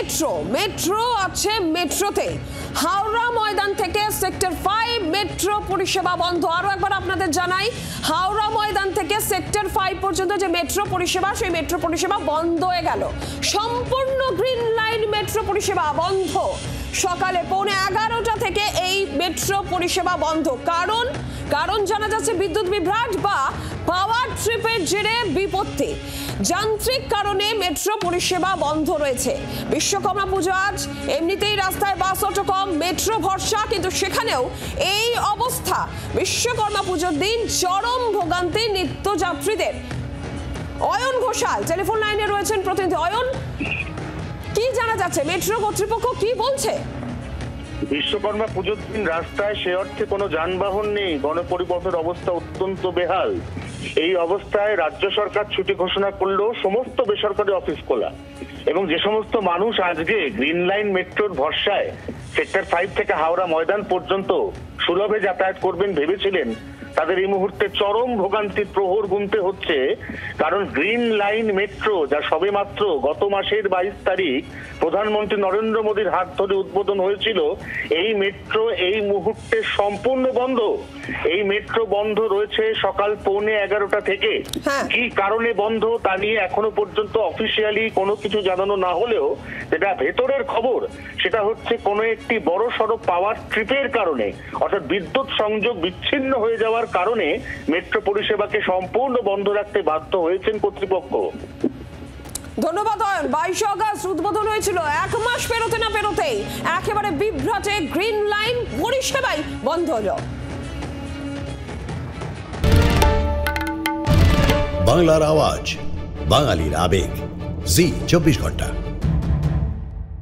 Metro metro আছে মেট্রোতে হাওড়া ময়দান থেকে সেক্টর 5 মেট্রো পরিষেবা বন্ধ। আরো একবার আপনাদের জানাই, হাওড়া ময়দান থেকে সেক্টর 5 পর্যন্ত যে মেট্রো পরিষেবা, সেই মেট্রো পরিষেবা বন্ধ হয়ে গেল। সম্পূর্ণ গ্রিন লাইন মেট্রো পরিষেবা বন্ধ। সকালে 11:15 থেকে এই মেট্রো পরিষেবা বন্ধ। কারণ জানা যাচ্ছে বিদ্যুৎ বিভ্রাট বা পাওয়ার ট্রিপের জেরে বিপত্তি। যান্ত্রিক কারণে মেট্রো পরিষেবা বন্ধ রয়েছে। বিশ্বকর্মা পুজো আজ, এমনিতেই রাস্তায় বাস অটো কম, মেট্রো ভরসা, কিন্তু সেখানেও এই অবস্থা। বিশ্বকর্মা পুজোর দিন চরম ভোগান্তি নিত্যযাত্রীদের। অয়ন ঘোষাল টেলিফোন লাইনে রয়েছেন প্রতিনিধি। অয়ন, কি জানা যাচ্ছে, মেট্রো কর্তৃপক্ষ কি বলছে? বিশ্বকর্মা পুজোর দিন রাস্তায় সে অর্থে কোনো যানবাহন নেই, গণপরিবহনের অবস্থা অত্যন্ত বেহাল। এই অবস্থায় রাজ্য সরকার ছুটি ঘোষণা করলেও সমস্ত বেসরকারি অফিস খোলা, এবং যে সমস্ত মানুষ আজকে গ্রিন লাইন মেট্রোর ভরসায় সেক্টর 5 থেকে হাওড়া ময়দান পর্যন্ত সুলভে যাতায়াত করবেন ভেবেছিলেন, তাদের এই মুহূর্তে চরম ভোগান্তির প্রহর গুনতে হচ্ছে। কারণ গ্রিন লাইন মেট্রো, যা সবেমাত্র গত মাসের 22 তারিখ প্রধানমন্ত্রী নরেন্দ্র মোদীর হাত ধরে উদ্বোধন হয়েছিল, এই মেট্রো এই মুহূর্তে সম্পূর্ণ বন্ধ। এই মেট্রো বন্ধ রয়েছে সকাল 11:15 থেকে। কি কারণে বন্ধ তা নিয়ে এখনো পর্যন্ত অফিসিয়ালি কোনো কিছু জানানো না হলেও যেটা ভেতরের খবর, সেটা হচ্ছে কোনো একটি বড় সড়ো পাওয়ার ট্রিপের কারণে, অর্থাৎ বিদ্যুৎ সংযোগ বিচ্ছিন্ন হয়ে যাওয়ার কারণে মেট্রো পরিষেবাকে সম্পূর্ণ বন্ধ রাখতে বাধ্য হয়েছেন কর্তৃপক্ষ। ধন্যবাদ অয়ন। 22 আগস্ট উদ্বোধন হয়েছিল, 1 মাস পেরোতে না পেরোতেই একেবারে বিভ্রাটে গ্রিন লাইন পরিষেবাই বন্ধ হলো। বাংলার আওয়াজ, বাঙালির আবেগ, জি 24 ঘন্টা।